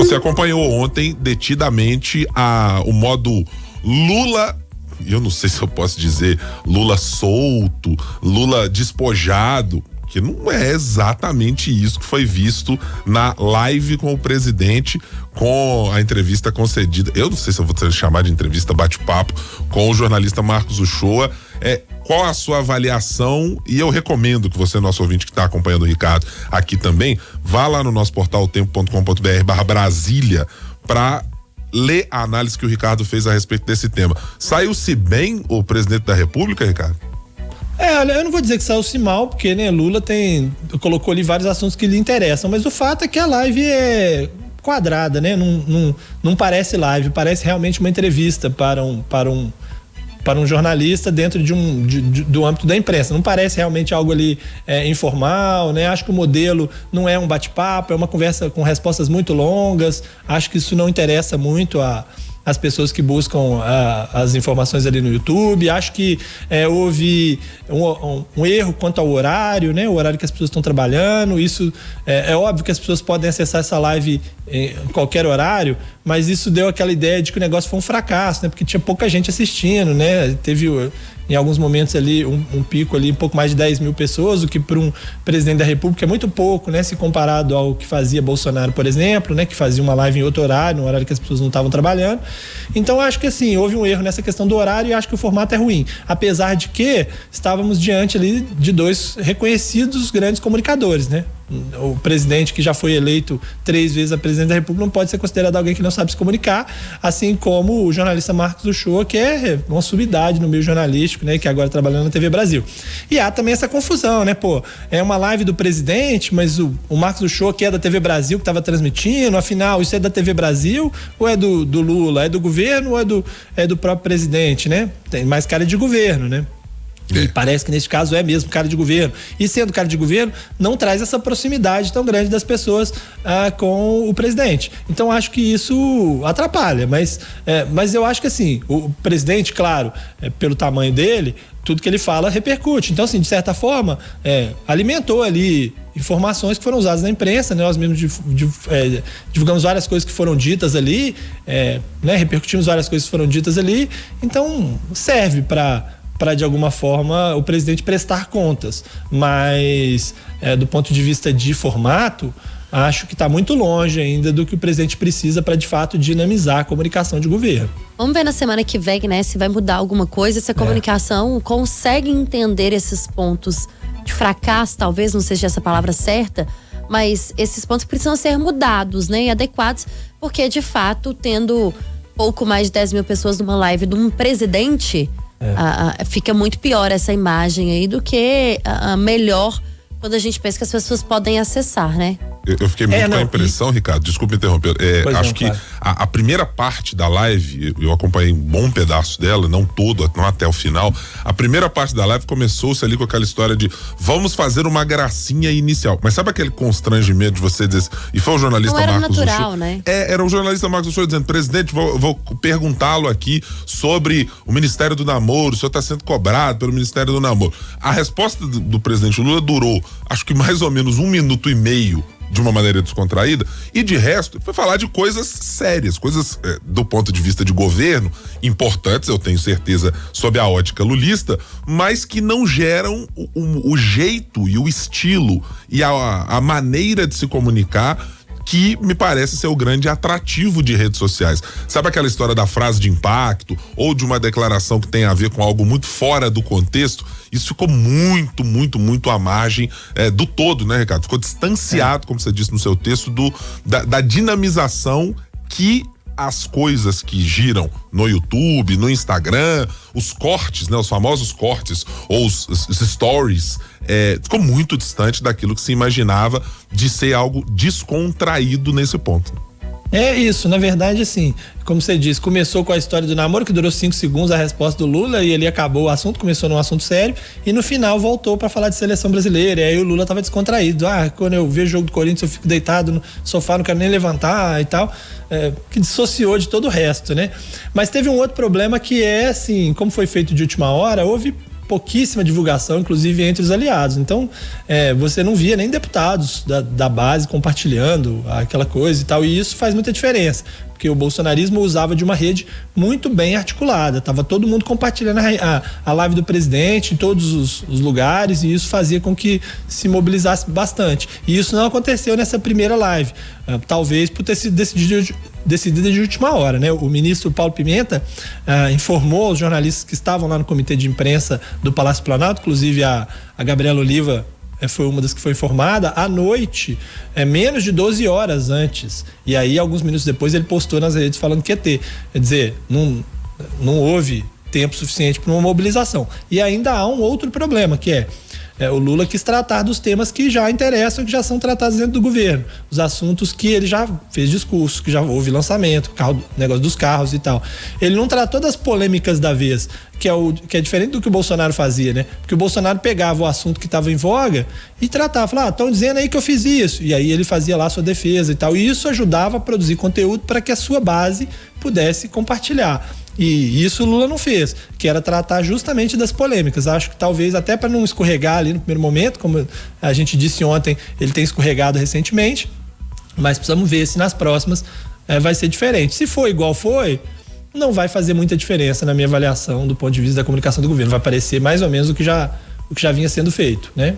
Você acompanhou ontem detidamente o modo Lula, eu não sei se eu posso dizer Lula solto, Lula despojado, que não é exatamente isso que foi visto na live com o presidente, com a entrevista concedida, eu não sei se eu vou chamar de entrevista bate-papo, com o jornalista Marcos Uchoa. Qual a sua avaliação? E eu recomendo que você, nosso ouvinte que está acompanhando o Ricardo aqui também, vá lá no nosso portal otempo.com.br/Brasília para ler a análise que o Ricardo fez a respeito desse tema. Saiu-se bem o presidente da República, Ricardo? Olha, eu não vou dizer que saiu-se mal, porque, né, Lula colocou ali vários assuntos que lhe interessam, mas o fato é que a live é quadrada, né? Não parece live, parece realmente uma entrevista para um jornalista dentro do âmbito da imprensa. Não parece realmente algo ali informal, né? Acho que o modelo não é um bate-papo, é uma conversa com respostas muito longas. Acho que isso não interessa muito as pessoas que buscam as informações ali no YouTube. Acho que houve um erro quanto ao horário, né? O horário que as pessoas estão trabalhando. Isso é óbvio que as pessoas podem acessar essa live em qualquer horário, mas isso deu aquela ideia de que o negócio foi um fracasso, né? Porque tinha pouca gente assistindo, né? Teve em alguns momentos ali um pico ali, um pouco mais de 10 mil pessoas, o que para um presidente da República é muito pouco, né? Se comparado ao que fazia Bolsonaro, por exemplo, né? Que fazia uma live em outro horário, no horário que as pessoas não estavam trabalhando. Então acho que assim, houve um erro nessa questão do horário e acho que o formato é ruim, apesar de que estávamos diante ali de dois reconhecidos grandes comunicadores, né? O presidente que já foi eleito 3 vezes a presidente da República não pode ser considerado alguém que não sabe se comunicar, assim como o jornalista Marcos Uchoa, que é uma sumidade no meio jornalístico, né, que agora trabalhando na TV Brasil. E há também essa confusão, né, é uma live do presidente, mas o Marcos Uchoa, que é da TV Brasil, que estava transmitindo, afinal, isso é da TV Brasil ou é do Lula? É do governo ou é do próprio presidente, né? Tem mais cara de governo, né? E parece que nesse caso é mesmo cara de governo. E sendo cara de governo, não traz essa proximidade tão grande das pessoas com o presidente. Então acho que isso atrapalha, mas eu acho que assim, o presidente, claro, pelo tamanho dele, tudo que ele fala repercute. Então, assim, de certa forma, alimentou ali informações que foram usadas na imprensa, né? Nós mesmos divulgamos várias coisas que foram ditas ali, né? Repercutimos várias coisas que foram ditas ali. Então, serve para de alguma forma o presidente prestar contas, mas do ponto de vista de formato, acho que está muito longe ainda do que o presidente precisa para de fato dinamizar a comunicação de governo. Vamos ver na semana que vem, né, se vai mudar alguma coisa, se a comunicação consegue entender esses pontos de fracasso, talvez não seja essa palavra certa, mas esses pontos precisam ser mudados, né, e adequados, porque de fato, tendo pouco mais de 10 mil pessoas numa live de um presidente, fica muito pior essa imagem aí do que melhor quando a gente pensa que as pessoas podem acessar, né? Eu fiquei muito com a impressão, Ricardo, desculpa interromper, acho que a primeira parte da live, eu acompanhei um bom pedaço dela, não todo, não até o final. A primeira parte da live começou-se ali com aquela história de vamos fazer uma gracinha inicial, mas sabe aquele constrangimento de você dizer, e foi o jornalista Marcos natural, Uchoa, né? Era o jornalista Marcos Uchoa dizendo, presidente, vou perguntá-lo aqui sobre o Ministério do Namoro, o senhor está sendo cobrado pelo Ministério do Namoro. A resposta do presidente Lula durou, acho que mais ou menos 1 minuto e meio, de uma maneira descontraída, e de resto foi falar de coisas sérias, coisas do ponto de vista de governo importantes, eu tenho certeza, sob a ótica lulista, mas que não geram o jeito e o estilo e a maneira de se comunicar que me parece ser o grande atrativo de redes sociais. Sabe aquela história da frase de impacto ou de uma declaração que tem a ver com algo muito fora do contexto? Isso ficou muito, muito, muito à margem do todo, né, Ricardo? Ficou distanciado, como você disse no seu texto, da dinamização que as coisas que giram no YouTube, no Instagram, os cortes, né, os famosos cortes ou os stories, ficou muito distante daquilo que se imaginava de ser algo descontraído nesse ponto. É isso, na verdade, assim, como você disse, começou com a história do namoro, que durou 5 segundos a resposta do Lula, e ele acabou o assunto, começou num assunto sério, e no final voltou para falar de seleção brasileira, e aí o Lula tava descontraído, quando eu vejo o jogo do Corinthians eu fico deitado no sofá, não quero nem levantar e tal, que dissociou de todo o resto, né? Mas teve um outro problema que assim, como foi feito de última hora, houve pouquíssima divulgação, inclusive entre os aliados. Então, você não via nem deputados da base compartilhando aquela coisa e tal, e isso faz muita diferença, porque o bolsonarismo usava de uma rede muito bem articulada, tava todo mundo compartilhando a live do presidente em todos os lugares, e isso fazia com que se mobilizasse bastante. E isso não aconteceu nessa primeira live, talvez por ter sido decidida de última hora, né? O ministro Paulo Pimenta informou aos jornalistas que estavam lá no comitê de imprensa do Palácio Planalto, inclusive a Gabriela Oliva foi uma das que foi informada, à noite, menos de 12 horas antes. E aí, alguns minutos depois, ele postou nas redes falando que ia ter. Quer dizer, não houve tempo suficiente para uma mobilização. E ainda há um outro problema, que o Lula quis tratar dos temas que já interessam, que já são tratados dentro do governo. Os assuntos que ele já fez discurso, que já houve lançamento, negócio dos carros e tal. Ele não tratou das polêmicas da vez, que é diferente do que o Bolsonaro fazia, né? Porque o Bolsonaro pegava o assunto que estava em voga e tratava, falava, estão dizendo aí que eu fiz isso. E aí ele fazia lá a sua defesa e tal. E isso ajudava a produzir conteúdo para que a sua base pudesse compartilhar. E isso o Lula não fez, que era tratar justamente das polêmicas. Acho que talvez até para não escorregar ali no primeiro momento, como a gente disse ontem, ele tem escorregado recentemente, mas precisamos ver se nas próximas vai ser diferente. Se for igual foi, não vai fazer muita diferença na minha avaliação do ponto de vista da comunicação do governo. Vai parecer mais ou menos o que já vinha sendo feito, né?